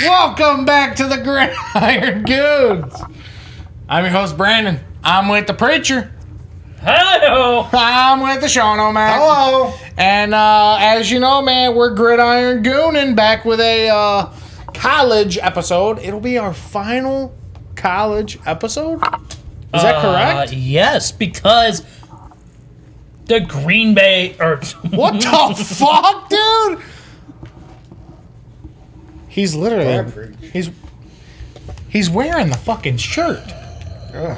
Welcome back to the Gridiron Goons. I'm your host, Brandon. I'm with the preacher. Hello. I'm with the Sean O'Mac. Hello. And as you know, man, we're Gridiron Gooning back with a college episode. It'll be our final college episode. Is that correct? Yes, because the Green Bay What the fuck, dude? He's literally he's wearing the fucking shirt. Ugh.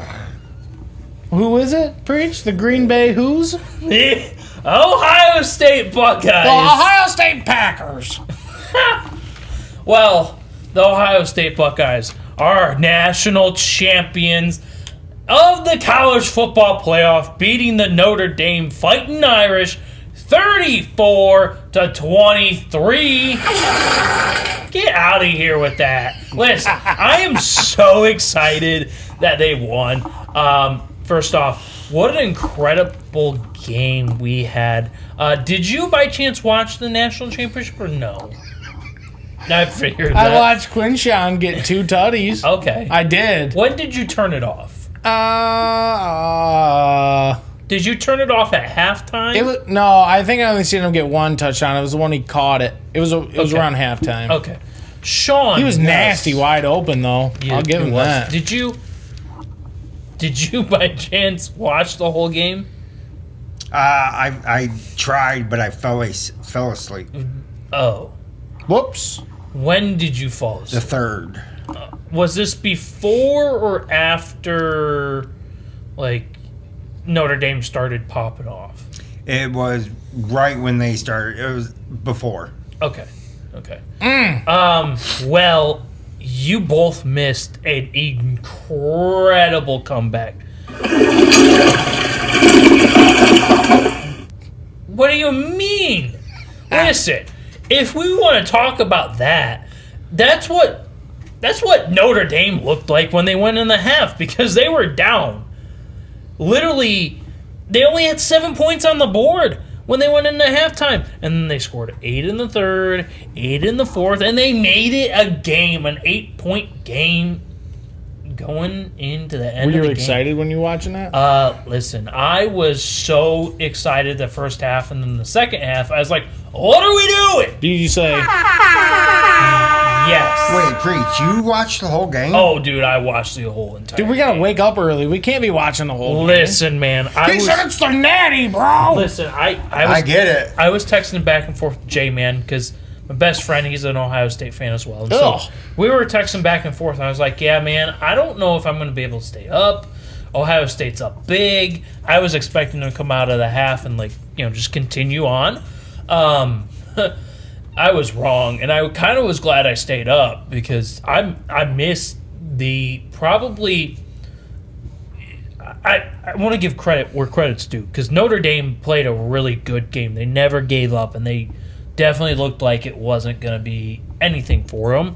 Who is it? Preach the Green Bay who's? the Ohio State Buckeyes. The Ohio State Packers. Well, the Ohio State Buckeyes are national champions of the college football playoff, beating the Notre Dame Fighting Irish 34-23. Get out of here with that. Listen, I am so excited that they won. First off, what an incredible game we had. Did you by chance watch the national championship or no? I figured that. I watched Quinshawn get 2 tutties. Okay. I did. When did you turn it off? Did you turn it off at halftime? No, I think I only seen him get 1 touchdown. It was the one he caught it. It was around halftime. Okay. Sean. He was nasty wide open though. Yeah, I'll give him that. Did you by chance watch the whole game? I tried, but I fell asleep. Oh. Whoops. When did you fall asleep? The third. Was this before or after, like, Notre Dame started popping off? It was right when they started. It was before. Okay. Well, you both missed an incredible comeback. What do you mean? Listen, if we want to talk about that, that's what Notre Dame looked like when they went in the half, because they were down. Literally, they only had 7 points on the board when they went into halftime. And then they scored 8 in the third, 8 in the fourth, and they made it a game, an 8-point game going into the end of the game. Were you excited when you were watching that? Listen, I was so excited the first half, and then the second half, I was like, what are we doing? Did you say... Yes. Wait, Preach, you watched the whole game? Oh, dude, I watched the whole entire Dude, we gotta game. wake up early. We can't be watching the whole game. Listen, man. He said it's the natty, bro! Listen, I I get it. I was texting back and forth with Jay, man, because my best friend, he's an Ohio State fan as well. And so Ugh. we were texting back and forth, and I was like, yeah, man, I don't know if I'm going to be able to stay up. Ohio State's up big. I was expecting them to come out of the half and, like, just continue on. I was wrong, and I kind of was glad I stayed up, because I missed the probably... I want to give credit where credit's due, because Notre Dame played a really good game. They never gave up, and they definitely looked like it wasn't going to be anything for them.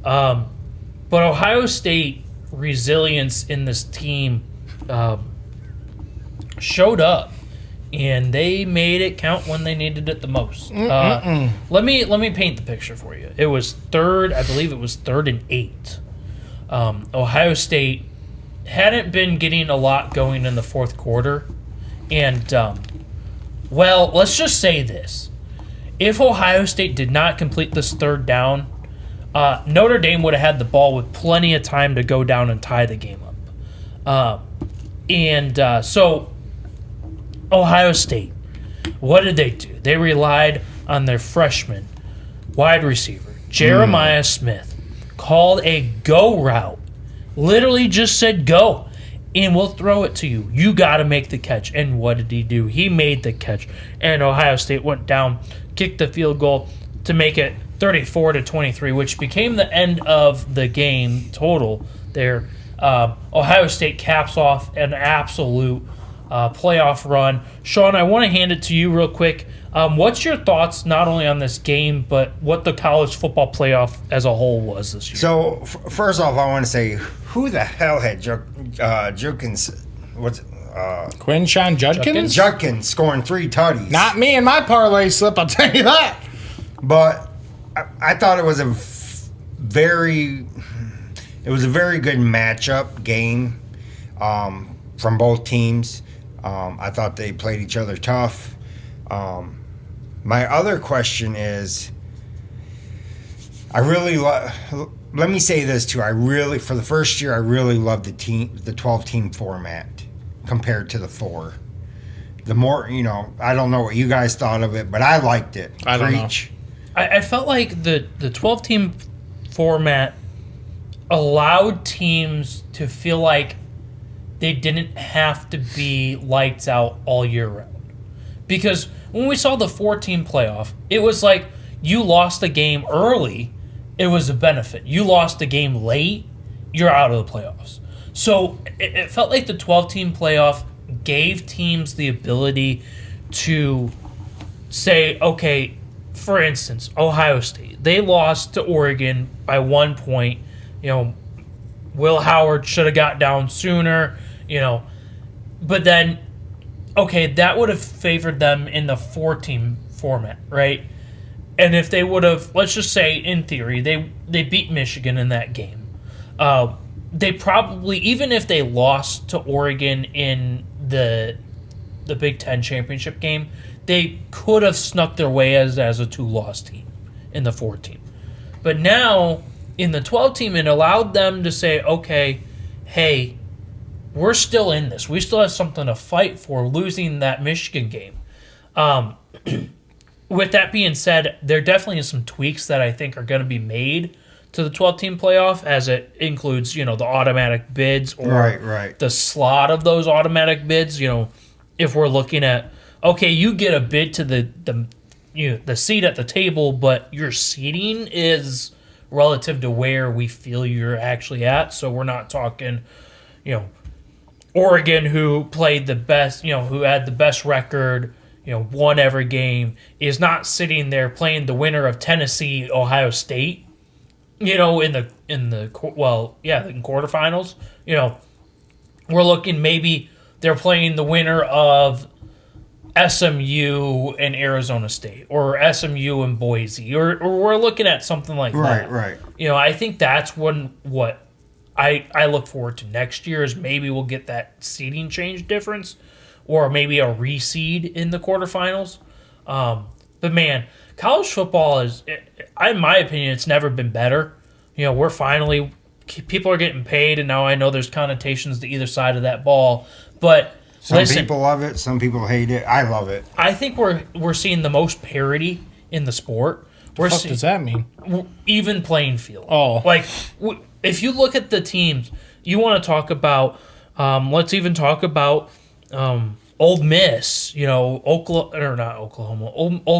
But Ohio State resilience in this team showed up, and they made it count when they needed it the most. Let me paint the picture for you. It was third, I believe it was 3rd and 8. Ohio State hadn't been getting a lot going in the fourth quarter, and well, let's just say this: if Ohio State did not complete this third down, Notre Dame would have had the ball with plenty of time to go down and tie the game up. So Ohio State, what did they do? They relied on their freshman wide receiver, Jeremiah Smith, called a go route. Literally just said go, and we'll throw it to you. You got to make the catch. And what did he do? He made the catch, and Ohio State went down, kicked the field goal to make it 34-23, which became the end of the game total there. Ohio State caps off an absolute playoff run. Sean, I want to hand it to you real quick. What's your thoughts not only on this game, but what the college football playoff as a whole was this year? So, first off, I want to say, who the hell had Judkins? What's Quinshawn Judkins? Judkins scoring 3 tutties? Not me and my parlay slip, I'll tell you that. But I thought it was a very good matchup game from both teams. I thought they played each other tough. My other question is, let me say this too. For the first year, I really loved the 12-team format compared to the 4. The more, I don't know what you guys thought of it, but I liked it. I don't know. I felt like the 12-team format allowed teams to feel like they didn't have to be lights out all year round. Because when we saw the 4-team playoff, it was like you lost a game early, it was a benefit. You lost a game late, you're out of the playoffs. So it felt like the 12-team playoff gave teams the ability to say, okay, for instance, Ohio State, they lost to Oregon by 1 point. Will Howard should have got down sooner, but then, okay, that would have favored them in the 4-team format, right? And if they would have, let's just say in theory, they beat Michigan in that game, they probably, even if they lost to Oregon in the Big Ten championship game, they could have snuck their way as a 2-loss team in the 4-team. But now, in the 12-team, it allowed them to say, okay, hey, we're still in this. We still have something to fight for, losing that Michigan game. With that being said, there definitely is some tweaks that I think are going to be made to the 12-team playoff, as it includes, the automatic bids or right. the slot of those automatic bids. If we're looking at, okay, you get a bid to the seat at the table, but your seating is relative to where we feel you're actually at. So we're not talking, Oregon, who played the best, who had the best record, won every game, is not sitting there playing the winner of Tennessee, Ohio State, in quarterfinals. We're looking, maybe they're playing the winner of SMU and Arizona State, or SMU and Boise, or we're looking at something like that. Right. I think that's what I look forward to next year, is maybe we'll get that seeding change difference, or maybe a reseed in the quarterfinals. But man, college football is, in my opinion, it's never been better. We're finally, people are getting paid, and now I know there's connotations to either side of that ball, but some people love it, some people hate it. I love it. I think we're seeing the most parity in the sport. What does that mean? Even playing field. Oh. Like, if you look at the teams, you want to talk about, let's even talk about Old Miss, Old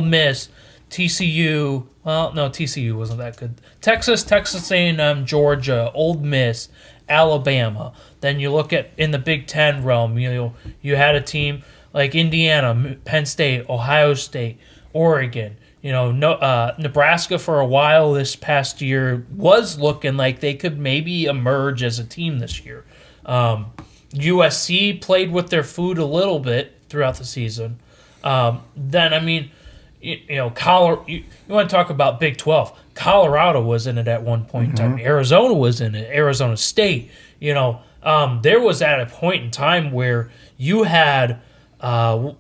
Miss, TCU. Well, no, TCU wasn't that good. Texas A&M, Georgia, Old Miss, Alabama. Then you look at, in the Big Ten realm, you had a team like Indiana, Penn State, Ohio State, Oregon. Nebraska for a while this past year was looking like they could maybe emerge as a team this year. USC played with their food a little bit throughout the season. Then, you want to talk about Big 12. Colorado was in it at one point in time. Arizona was in it. Arizona State. There was at a point in time where you had, Army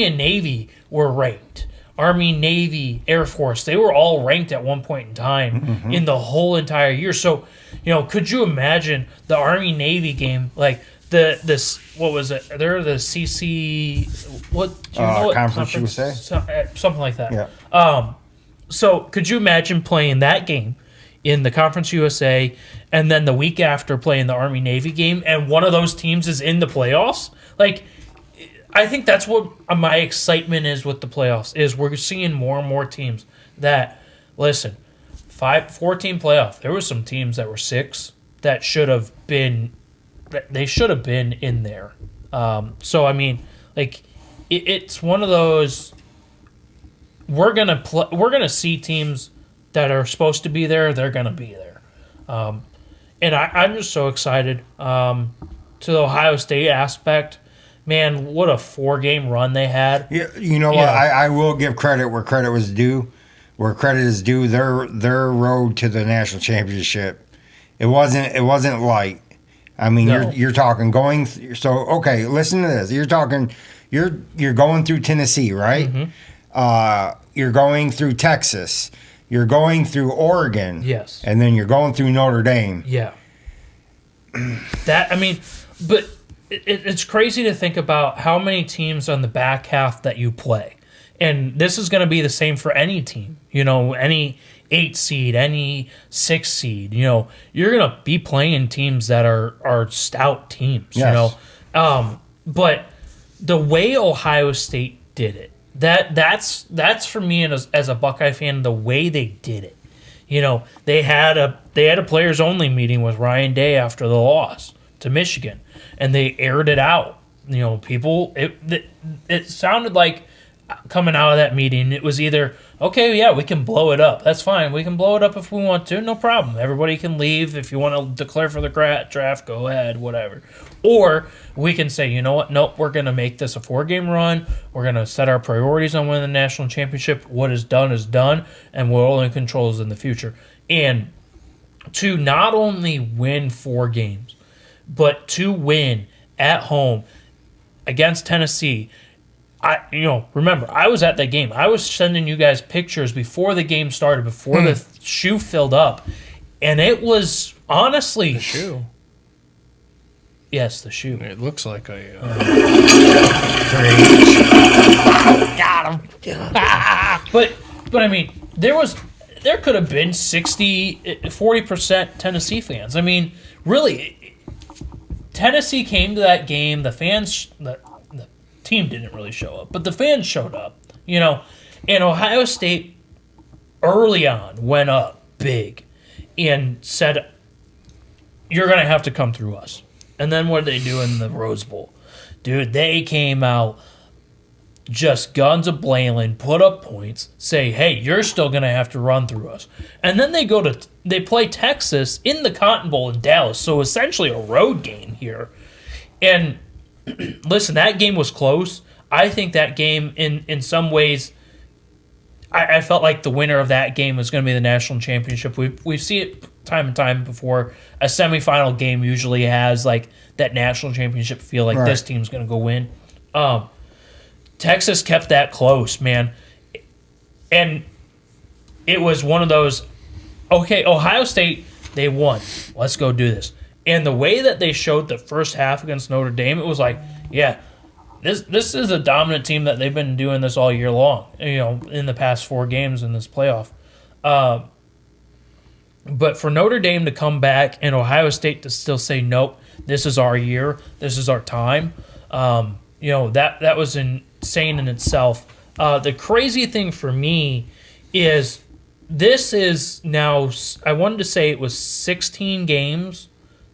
and Navy were ranked. Army, Navy, Air Force, they were all ranked at one point in time in the whole entire year. So, could you imagine the Army-Navy game, like what was it? They're the CC, Conference USA? Something like that. Yeah. So could you imagine playing that game in the Conference USA, and then the week after playing the Army-Navy game, and one of those teams is in the playoffs? Like, I think that's what my excitement is with the playoffs, is we're seeing more and more teams that, listen, 4-team playoff. There were some teams that were 6 that should have been in there. So, I mean, like, it's one of those, we're gonna see teams that are supposed to be there, they're gonna be there. And I'm just so excited. To the Ohio State aspect, man, what a 4-game run they had. Yeah, you know what? I will give credit where credit was due. where credit is due. Their road to the national championship, it wasn't light. I mean, No. you're talking going. Okay, listen to this. You're talking. You're going through Tennessee, right? You're going through Texas. You're going through Oregon. Yes. And then you're going through Notre Dame. Yeah. But it's crazy to think about how many teams on the back half that you play. And this is going to be the same for any team. Any 8 seed, any 6 seed. You're going to be playing teams that are stout teams, Yes. But the way Ohio State did it, that's for me as a Buckeye fan, the way they did it. They had a players only meeting with Ryan Day after the loss to Michigan, and they aired it out. People, it sounded like coming out of that meeting, it was either, okay, yeah, we can blow it up. That's fine. We can blow it up if we want to. No problem. Everybody can leave. If you want to declare for the draft, go ahead, whatever. Or we can say, you know what? Nope, we're going to make this a 4-game run. We're going to set our priorities on winning the national championship. What is done, and what only controls in the future. And to not only win 4 games, but to win at home against Tennessee. Remember, I was at that game. I was sending you guys pictures before the game started, before the shoe filled up, and it was honestly The shoe. Yes, the shoe. It looks like a. Got him. But I mean, there could have been 40% Tennessee fans. I mean, really, Tennessee came to that game. The fans, the team didn't really show up, but the fans showed up. And Ohio State early on went up big and said, "You're going to have to come through us." And then what did they do in the Rose Bowl? Dude, they came out just guns a-blazing, put up points, say, hey, you're still going to have to run through us. And then they play Texas in the Cotton Bowl in Dallas, so essentially a road game here. And listen, that game was close. I think that game, in some ways, I felt like the winner of that game was going to be the national championship. We see it time and time before. A semifinal game usually has like that national championship feel, like this team's going to go win. Texas kept that close, man. And it was one of those, okay, Ohio State, they won. Let's go do this. And the way that they showed the first half against Notre Dame, it was like, yeah, this is a dominant team that they've been doing this all year long, in the past 4 games in this playoff. But for Notre Dame to come back and Ohio State to still say, nope, this is our year, this is our time, that was insane in itself. The crazy thing for me is this is now, I wanted to say it was 16 games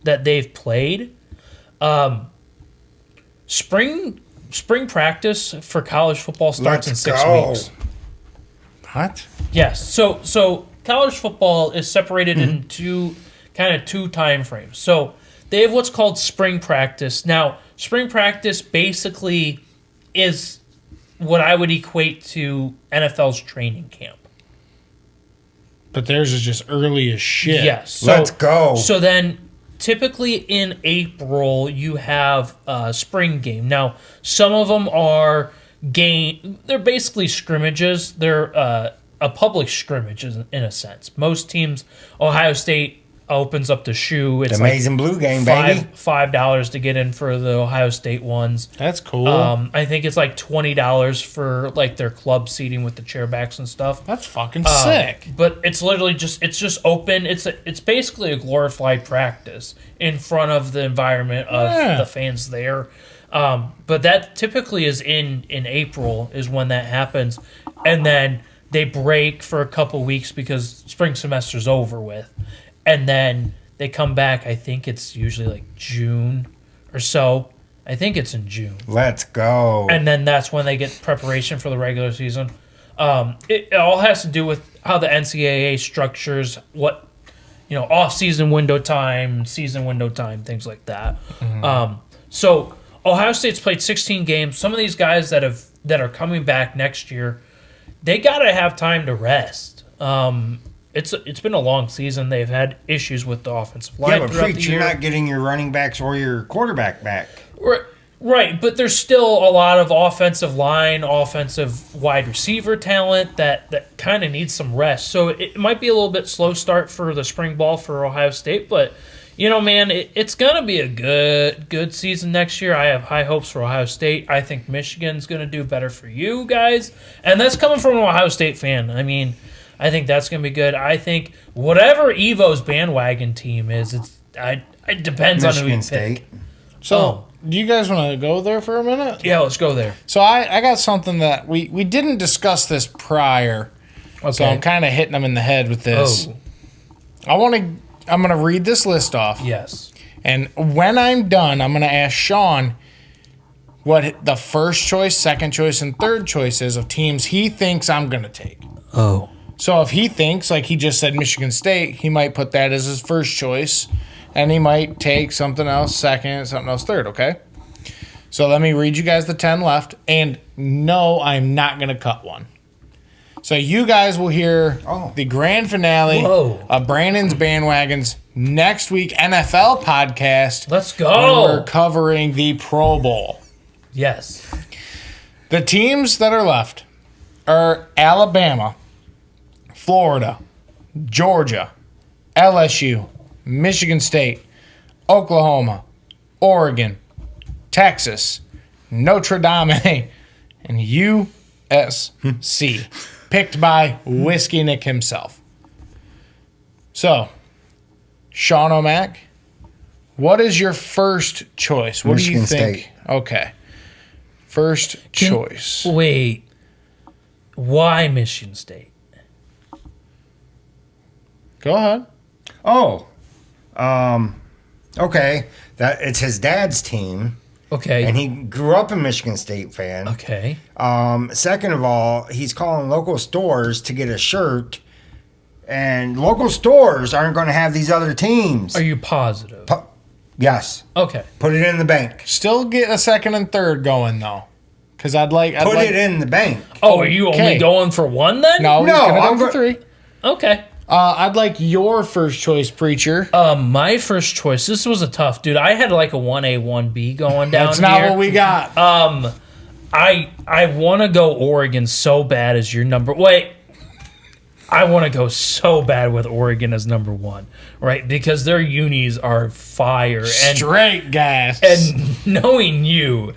that they've played. Spring practice for college football starts in 6 weeks. What? Yes. So college football is separated into two time frames. So they have what's called spring practice. Now, spring practice basically is what I would equate to NFL's training camp. But theirs is just early as shit. Yes. So, Let's go. So then typically in April you have a spring game. Now, some of them are they're basically scrimmages. They're a public scrimmage in a sense. Most teams, Ohio State opens up the shoe. It's Amazing Blue game, baby. $5 to get in for the Ohio State ones. That's cool. I think it's like $20 for like their club seating with the chairbacks and stuff. That's fucking sick. But it's literally just open. It's basically a glorified practice in front of the environment of the fans there. But that typically is in April is when that happens, and then they break for a couple weeks because spring semester's over with, and then they come back. I think it's usually like June or so. I think it's in June. Let's go. And then that's when they get preparation for the regular season. It all has to do with how the NCAA structures what, off-season window time, season window time, things like that. So Ohio State's played 16 games. Some of these guys that are coming back next year, they got to have time to rest. It's been a long season. They've had issues with the offensive line. Yeah, but throughout the Preach, you're year. not getting your running backs or your quarterback back. Right, but there's still a lot of offensive line, offensive wide receiver talent that kind of needs some rest. So it might be a little bit slow start for the spring ball for Ohio State, but man, it's gonna be a good season next year. I have high hopes for Ohio State. I think Michigan's gonna do better for you guys, and that's coming from an Ohio State fan. I mean, I think that's gonna be good. I think whatever Evo's bandwagon team is, it depends on who you Michigan pick. State. So, do you guys want to go there for a minute? Yeah, let's go there. So I got something that we didn't discuss this prior. Okay. So I'm kind of hitting them in the head with this. Oh, I'm going to read this list off. yes. And when I'm done, I'm going to ask Sean what the first choice, second choice, and third choice is of teams he thinks I'm going to take. Oh. So if he thinks, like he just said, Michigan State, he might put that as his first choice. And he might take something else second, something else third, okay? So let me read you guys the 10 left. And no, I'm not going to cut one. So you guys will hear the grand finale of Brandon's Bandwagons next week NFL podcast. Let's When go. we're covering the Pro Bowl. Yes. The teams that are left are Alabama, Florida, Georgia, LSU, Michigan State, Oklahoma, Oregon, Texas, Notre Dame, and USC, picked by Whiskey Nick himself. So, Sean O'Mac, what is your first choice? What do you Michigan think? State. Okay. First choice. Wait. Why Michigan State? Go ahead. Oh, okay. That it's his dad's team, Okay. and he grew up a Michigan State fan. Okay. Second of all, he's calling local stores to get a shirt, and local stores aren't going to have these other teams. Are you positive? Yes, Okay. put it in the bank. Still get a second and third going, though. Because I'd like... Put it in the bank. Oh, are you only Okay. going for one then? No, he's No, going to I'm go for go- three. Okay. I'd like your first choice, Preacher. My first choice. This was a tough, dude. I had like a 1A, 1B going down That's not here. what we got. I want to go Oregon so bad as your number. Wait. I want to go so bad with Oregon as number one, right? Because their unis are fire. And Straight gas. And knowing you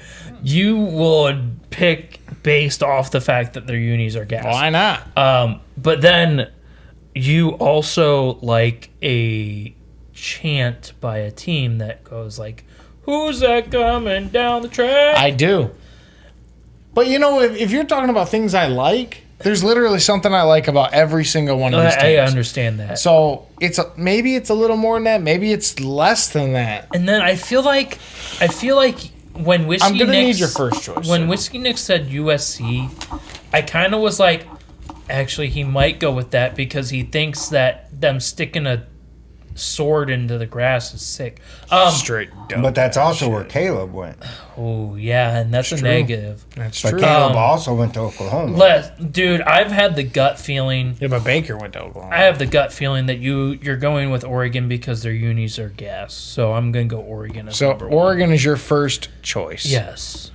would pick based off the fact that their unis are gas. Why not? But then you also like a chant by a team that goes like, "Who's that coming down the track?" I do. But you know, if you're talking about things I like, there's literally something I like about every single one of these I teams. understand that. So maybe it's a little more than that. Maybe it's less than that. And then I feel like when Whiskey I'm gonna Nick need your first choice. When sir. Whiskey Nick said USC, I kind of was like, actually, he might go with that because he thinks that them sticking a sword into the grass is sick. Straight dumb. But that's also where Caleb went. Oh yeah, and that's a true. negative. That's But true. Caleb also went to Oklahoma. Dude, I've had the gut feeling. Yeah, but Baker went to Oklahoma. I have the gut feeling that you're going with Oregon because their unis are gas. So I'm gonna go Oregon as So number one. Oregon is your first choice. Yes.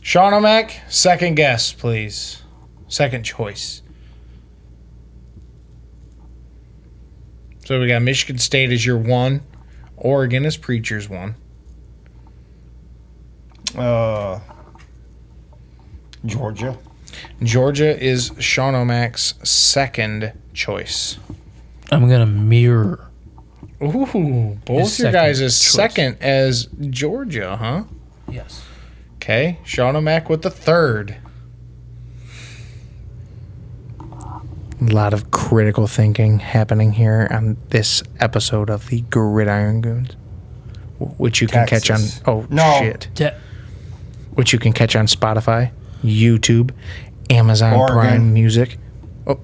Sean O'Mac, second guess, please. Second choice. So we got Michigan State as your one. Oregon is Preacher's one. Georgia. Georgia is Sean O'Mac's second choice. I'm gonna mirror. Ooh, both His your second guys' choice. second as Georgia, huh? Yes. Okay, Sean O'Mac with the third. A lot of critical thinking happening here on this episode of the Gridiron Goons, which you can catch on. Texas. Oh No. shit! Which you can catch on Spotify, YouTube, Amazon Oregon. Prime Music. Oh,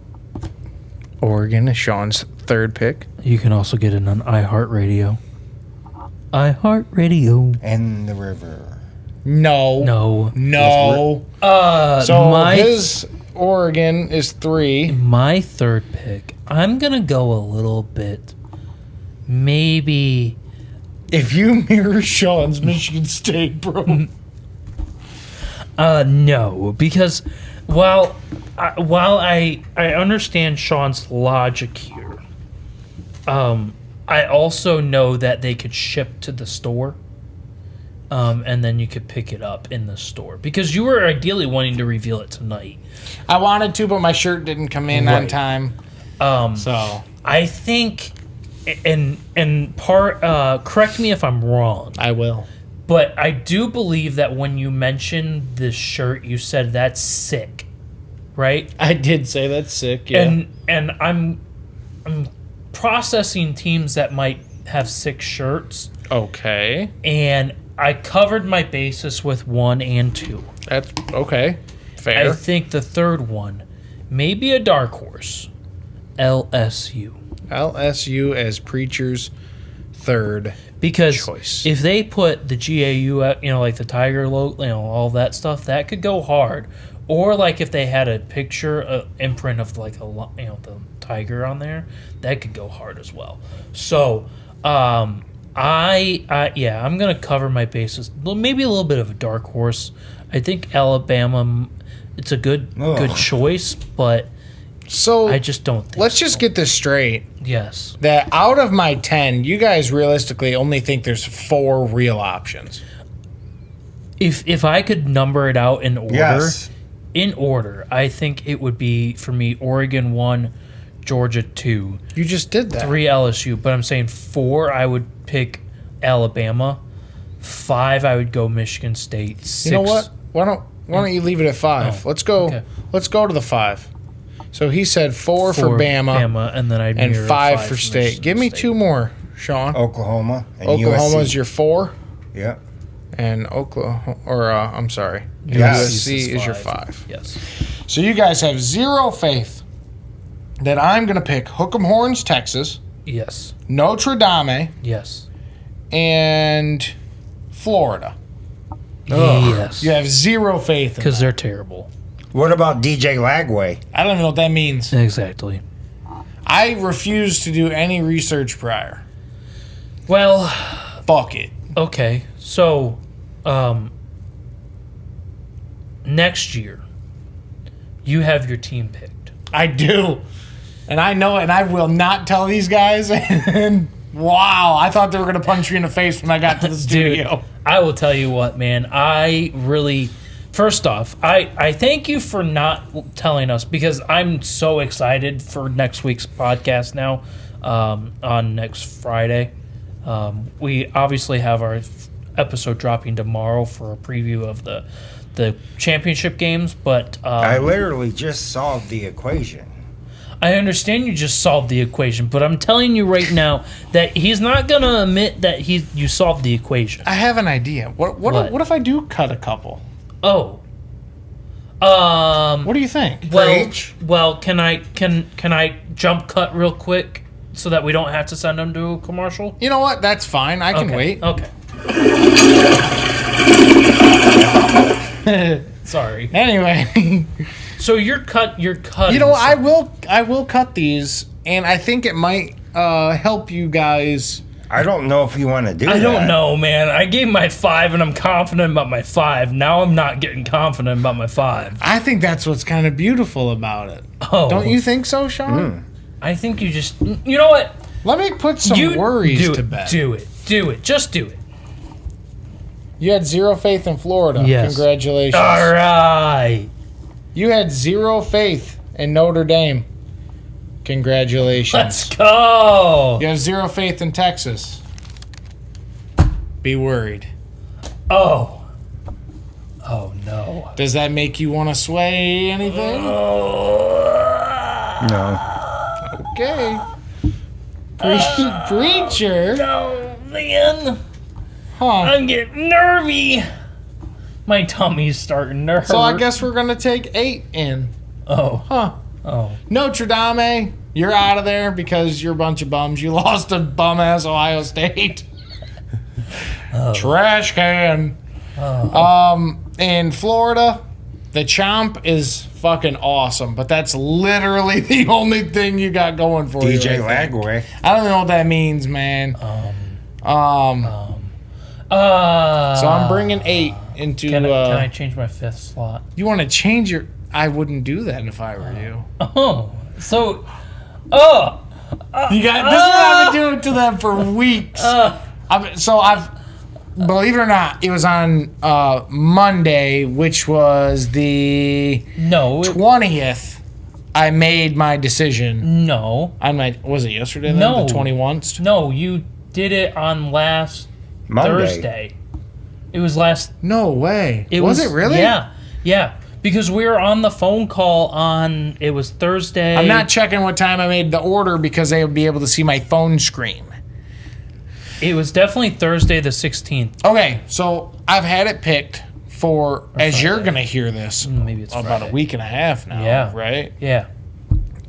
Oregon is Sean's third pick. You can also get it on iHeartRadio. iHeartRadio. And the river. No, No. no. So So my his Oregon is 3. My third pick, I'm going to go a little bit, maybe... If you mirror Sean's Michigan State, bro. No, because while I understand Sean's logic here, I also know that they could ship to the store, and then you could pick it up in the store because you were ideally wanting to reveal it tonight. I wanted to, but my shirt didn't come in on Right. time. So I think, and part correct me if I'm wrong, I will. but I do believe that when you mentioned this shirt, you said that's sick, right? I did say that's sick. Yeah. And I'm processing teams that might have 6 shirts, Okay. and I covered my basis with 1 and 2. That's okay. I Fair. think the third one may be a dark horse, LSU. LSU as Preacher's third. Because Choice. if they put the GAU, like the Tiger logo, all that stuff, that could go hard. Or like if they had a picture, imprint of like the tiger on there, that could go hard as well. So, I'm gonna cover my bases. Maybe a little bit of a dark horse. I think Alabama, it's a good choice, but So I just don't think. let's just get this straight. Yes. That out of my 10, you guys realistically only think there's 4 real options. If I could number it out in order. Yes. In order, I think it would be, for me, Oregon 1, Georgia 2, You just did that. 3 LSU. But I'm saying 4, I would pick Alabama. 5, I would go Michigan State. 6, You know what? Why don't you leave it at 5? Oh, Let's go. okay. Let's go to the 5. So he said 4 for Bama, and then I'd and mirror 5 for from State. Michigan Give me State. 2 more, Sean. Oklahoma and Oklahoma's USC. your 4, Yeah. and I'm sorry, Yes. USC is your 5. Yes. So you guys have zero faith that I'm going to pick Hook'em Horns, Texas, Yes. Notre Dame, Yes. and Florida. Yes. You have zero faith in Because that. they're terrible. What about DJ Lagway? I don't even know what that means. Exactly. I refuse to do any research prior. Well, Fuck it. okay. So, next year, you have your team picked. I do. And I know it, and I will not tell these guys. And wow, I thought they were going to punch me in the face when I got to the studio. I will tell you what, man. I really, first off, I thank you for not telling us because I'm so excited for next week's podcast now on next Friday. We obviously have our episode dropping tomorrow for a preview of the championship games, but I literally just solved the equation. I understand you just solved the equation, but I'm telling you right now that he's not going to admit that you solved the equation. I have an idea. What if I do cut a couple? Oh. What do you think? Well, can I jump cut real quick so that we don't have to send them to a commercial? You know what? That's fine. I can Okay. wait. Okay. Sorry. Anyway, So you're cut. you know, I will cut these, and I think it might help you guys. I don't know if you want to do that. I don't know, man. I gave my 5, and I'm confident about my 5. Now I'm not getting confident about my 5. I think that's what's kind of beautiful about it. Oh, Don't you think so, Sean? I think you just. You know what? Let me put some worries do to it, bed. Do it. Do it. Just do it. You had zero faith in Florida. Yes. Congratulations. All right. You had zero faith in Notre Dame. Congratulations. Let's go. You have zero faith in Texas. Be worried. Oh. Oh no. Does that make you want to sway anything? No. Okay. Preacher. No, man. Huh. I'm getting nervy. My tummy's starting to hurt. So I guess we're going to take 8 in. Oh. Huh. Oh. Notre Dame, you're out of there because you're a bunch of bums. You lost to bum-ass Ohio State. Trash can. In Florida, the chomp is fucking awesome, but that's literally the only thing you got going for you. DJ I think. Lagway. I don't know what that means, man. So I'm bringing 8 into. Can I change my 5th slot? You want to change your? I wouldn't do that if I were you. Oh, so, You got this. Is what I've been doing to them for weeks. I've believe it or not, it was on Monday, which was the no, 20th. I made my decision. No, On my was it yesterday? Then? No. The 21st. no, you did it on last Monday. Thursday. It was last. No way. It was it really? Yeah. Because we were on the phone call on. It was Thursday. I'm not checking what time I made the order because they would be able to see my phone screen. It was definitely Thursday the 16th. Okay, so I've had it picked for, as you're going to hear this, Maybe it's about Friday. a week and a half now, Yeah. right? Yeah.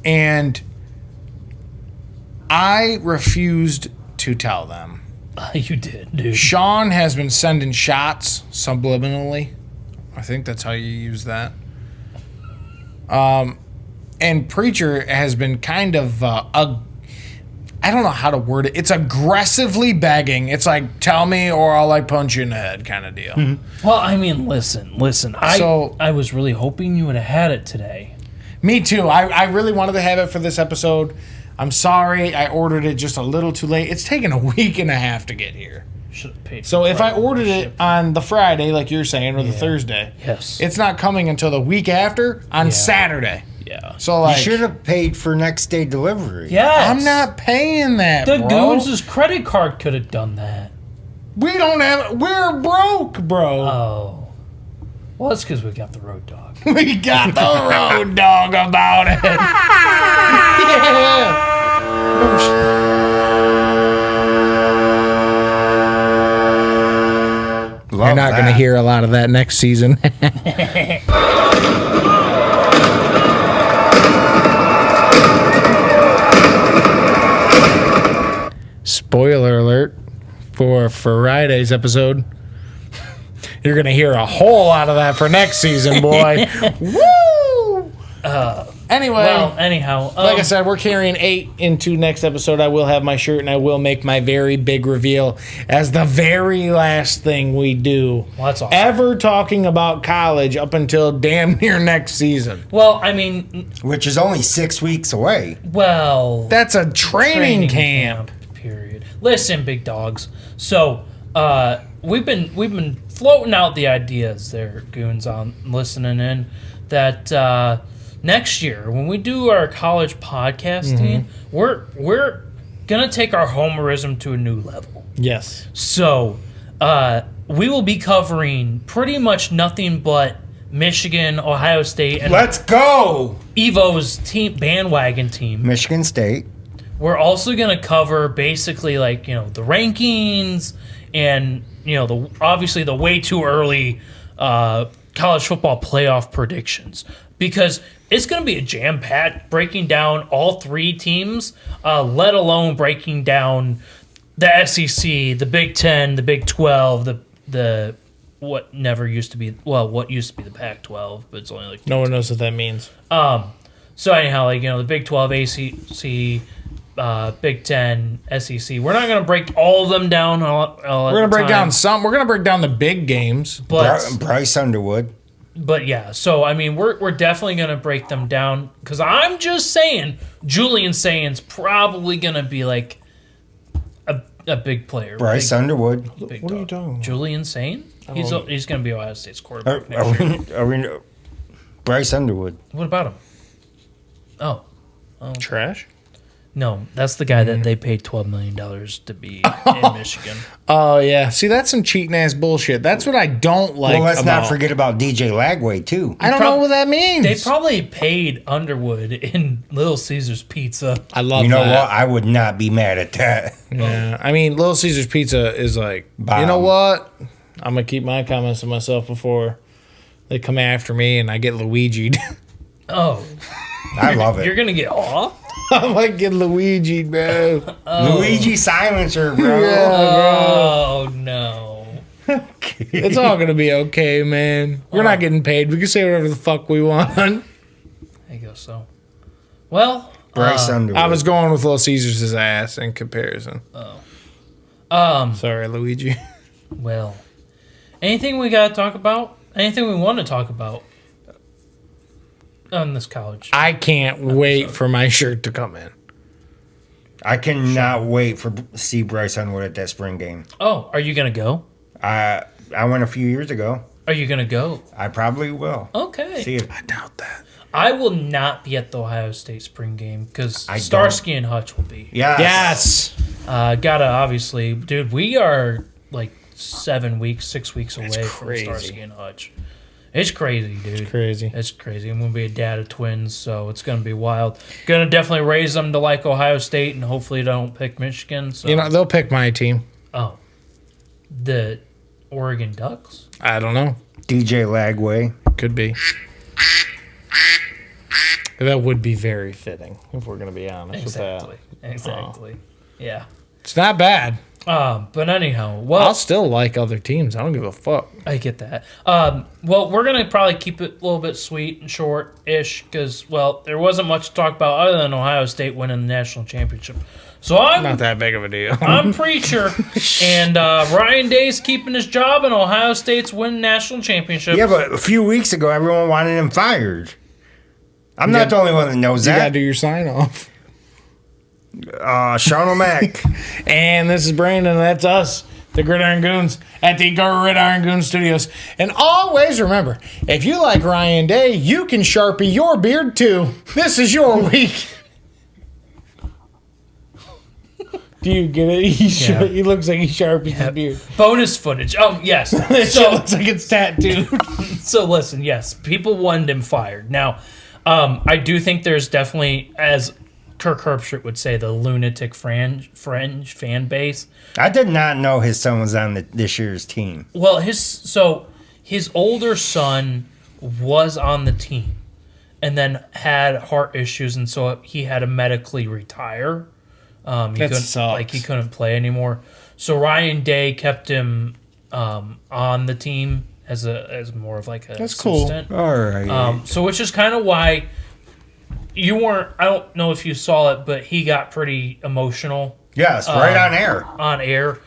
And I refused to tell them. You did, dude. Sean has been sending shots subliminally. I think that's how you use that. And Preacher has been kind of I don't know how to word it. It's aggressively begging. It's like, tell me or I'll like punch you in the head kind of deal. Well, I mean, listen. I was really hoping you would have had it today. Me too. I really wanted to have it for this episode. I'm sorry. I ordered it just a little too late. It's taken a week and a half to get here. Should have paid. So for if I Friday ordered it ship. on the Friday, like you're saying, or the Thursday, Yes. it's not coming until the week after on Saturday. Yeah. So You like, should have paid for next day delivery. Yes. I'm not paying that, The bro. Goons' credit card could have done that. We don't have. We're broke, bro. Oh. Well, that's because we got the road dog. We got the road dog about it. Yeah. Love You're not going to that. hear a lot of that next season. Spoiler alert for Friday's episode. You're going to hear a whole lot of that for next season, boy. Woo! Anyway. Well, anyhow. Like I said, we're carrying 8 into next episode. I will have my shirt and I will make my very big reveal as the very last thing we do. Well, that's awesome. Ever talking about college up until damn near next season. Well, I mean, Which is only 6 weeks away. well. That's a training camp. Period. Listen, big dogs. So, we've been floating out the ideas there, Goons, on listening in, that next year when we do our college podcasting, we're gonna take our homerism to a new level. Yes. So, we will be covering pretty much nothing but Michigan, Ohio State, and Let's go! Evo's team bandwagon team. Michigan State. We're also going to cover basically like, the rankings and, obviously the way too early college football playoff predictions, because it's going to be a jam-packed breaking down all 3 teams, let alone breaking down the SEC, the Big 10, the Big 12, the what used to be the Pac-12, but it's only like No one knows what that means. so anyhow, the Big 12, ACC, Big 10, SEC. We're not going to break all of them down. We're We're going to break down some. We're going to break down the big games. but Bryce Underwood. yeah. So I mean, we're definitely going to break them down, because I'm just saying Julian Saint's probably going to be like a big player. Bryce Underwood. Big What are you dog. talking about? Julian Saint? He's going to be Ohio State's Are, quarterback next year. are we, Bryce Underwood. What about him? Oh. Trash? No, that's the guy that they paid $12 million to be in Michigan. Oh, yeah. See, that's some cheating ass bullshit. That's what I don't like. Well, let's about, not forget about DJ Lagway, too. I don't know what that means. They probably paid Underwood in Little Caesars Pizza. I love You know that. what? I would not be mad at that. Yeah, I mean, Little Caesars Pizza is like, Bomb. you know what? I'm gonna keep my comments to myself before they come after me and I get Luigi'd. Oh, I love you're it. going to get off? I might get Luigi'd, bro. Luigi Silencer, bro. Oh, no. It's all gonna be okay, man. We're not getting paid. We can say whatever the fuck we want. So, well, Bryce Underwood. I was going with Little Caesars' ass in comparison. Sorry, Luigi. well, anything we got to talk about? Anything we want to talk about on this college? I can't wait for my shirt to come in. I cannot wait to see Bryce Underwood at that spring game. Oh, are you gonna go? I went a few years ago. Are you gonna go? I probably will. Okay. See it. I doubt that. I will not be at the Ohio State spring game because I Starsky and Hutch will be. Yes. Gotta obviously, dude. We are like 6 weeks away from crazy. Starsky and Hutch. It's crazy, dude. Crazy. It's crazy. I'm gonna be a dad of twins, so it's gonna be wild. Gonna definitely raise them to like Ohio State, and hopefully don't pick Michigan. So You know, they'll pick my team. oh, the Oregon Ducks. I don't know. DJ Lagway. Could be. That would be very fitting, if we're going to be honest Exactly. with that. Exactly. Yeah. It's not bad. But anyhow, well, I'll still like other teams. I don't give a fuck. I get that. Well, we're gonna probably keep it a little bit sweet and short-ish because, well, there wasn't much to talk about other than Ohio State winning the national championship. So Not that big of a deal. I'm preacher, and Ryan Day's keeping his job, and Ohio State's winning national championship. Yeah, but a few weeks ago, everyone wanted him fired. I'm not the only one that knows You got to that. do your sign off. Sean O'Mac. And this is Brandon, and that's us, the Gridiron Goons, at the Gridiron Goon Studios. And always remember, if you like Ryan Day, you can Sharpie your beard too. This is your week. Do you get it? He looks like he Sharpies his beard. Bonus footage. Yes. That shit looks like it's tattooed. So listen, yes, people wanted him fired. Now, I do think there's definitely, as Kirk Herbstreit would say, the lunatic fringe fan base. I did not know his son was on this year's team. Well, his older son was on the team, and then had heart issues, and so he had to medically retire. He couldn't play anymore. So Ryan Day kept him on the team as more of like a That's cool. assistant. All right. So which is kind of why you weren't. I don't know if you saw it, but he got pretty emotional yes, right on air. on air.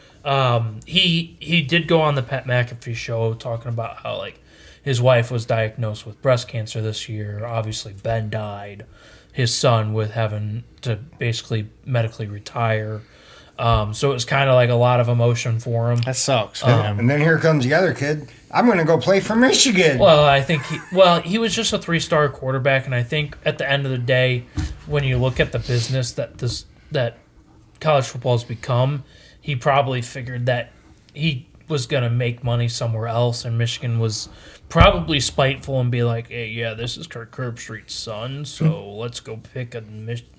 He did go on the Pat McAfee show talking about how like his wife was diagnosed with breast cancer this year. Obviously, Ben died. His son with having to basically medically retire. So it was kind of like a lot of emotion for him. That sucks. man. And then here comes the other kid. I'm going to go play for Michigan. Well, I think he was just a 3-star quarterback, and I think at the end of the day, when you look at the business that college football has become, he probably figured that he was going to make money somewhere else, and Michigan was probably spiteful and be like, hey, yeah, this is Kirk Herbstreit's son, so let's go pick a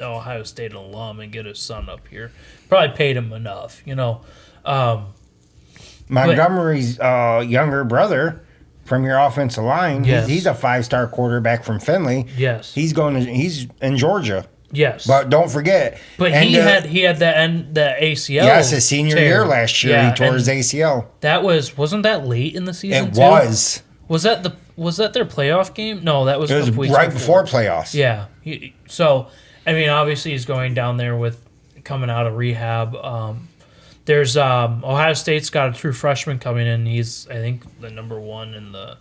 Ohio State alum and get his son up here. Probably paid him enough, you know. Montgomery's younger brother from your offensive line, Yes. he's a 5-star quarterback from Finley. Yes. He's in Georgia. Yes. But don't forget. But and, he had the ACL. Yes, his senior tear. year last year, Yeah, he tore and his ACL. That wasn't that late in the season? It too? was. Was that their playoff game? No, that was It was a couple weeks right before playoffs. Yeah. So I mean, obviously he's going down there with coming out of rehab. There's Ohio State's got a true freshman coming in. He's I think the number one in the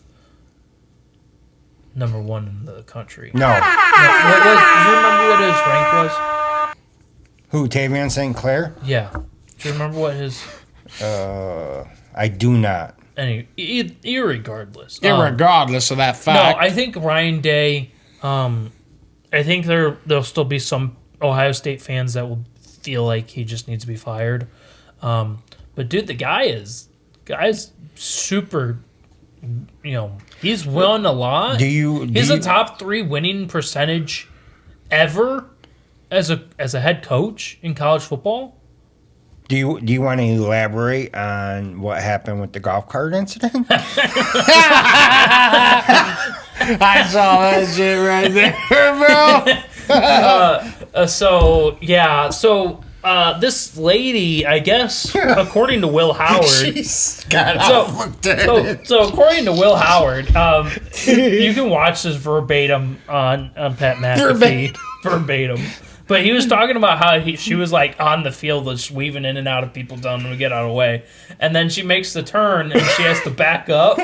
country. No. Do you remember what his rank was? Who, Tavion St. Clair? Yeah. Do you remember what his? I do not. Irregardless. Irregardless of that No, fact. I think Ryan Day. I think there'll still be some Ohio State fans that will feel like he just needs to be fired. But dude, the guy's super. You know, he's won a lot. He's a top 3 winning percentage ever as a head coach in college football. Do you want to elaborate on what happened with the golf cart incident? I saw that shit right there, bro. So this lady, I guess, according to Will Howard. She's got So according to Will Howard, you can watch this verbatim on Pat McAfee. Verbatim. But he was talking about how she was like on the field, just weaving in and out of people telling them to get out of the way. And then she makes the turn and she has to back up.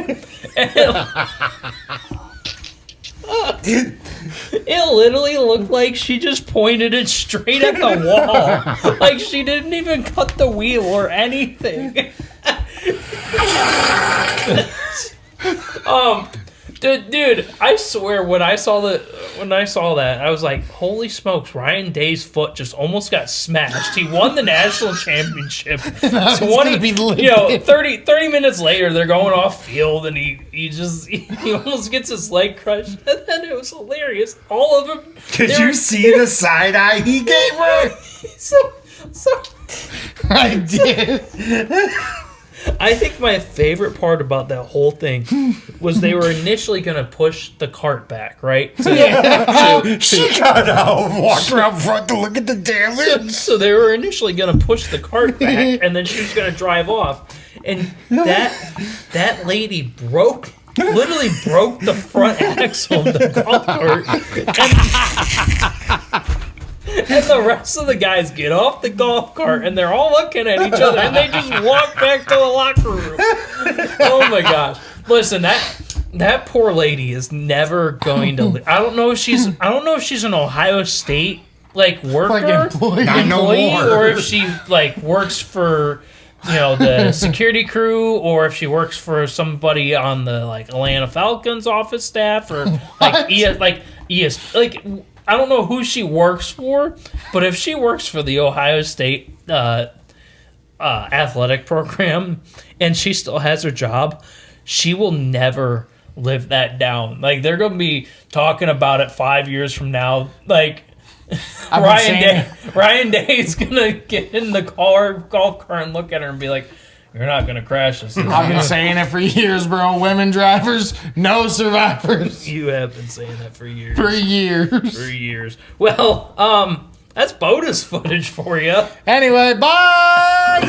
It literally looked like she just pointed it straight at the wall. Like she didn't even cut the wheel or anything. Dude, I swear when I saw that, I was like, "Holy smokes!" Ryan Day's foot just almost got smashed. He won the national championship. 30 minutes later, they're going off field, and he almost gets his leg crushed. And then it was hilarious. All of them. Did you see the side eye he gave her? So I did. I think my favorite part about that whole thing was they were initially going to push the cart back, right? She got out and walked around front to look at the damage. So they were initially going to push the cart back, and then she was going to drive off. And that lady literally broke the front axle of the golf cart. And the rest of the guys get off the golf cart, and they're all looking at each other, and they just walk back to the locker room. Oh my gosh! Listen, that poor lady is never going to. I don't know if she's an Ohio State worker, Like employee. Not no more. or if she works for the security crew, or if she works for somebody on the Atlanta Falcons office staff, or I don't know who she works for, but if she works for the Ohio State athletic program and she still has her job, she will never live that down. They're going to be talking about it 5 years from now. Ryan Day is going to get in the golf cart and look at her and be like, "You're not going to crash this." I've been saying it for years, bro. Women drivers, no survivors. You have been saying that for years. For years. For years. Well, that's bonus footage for you. Anyway, bye!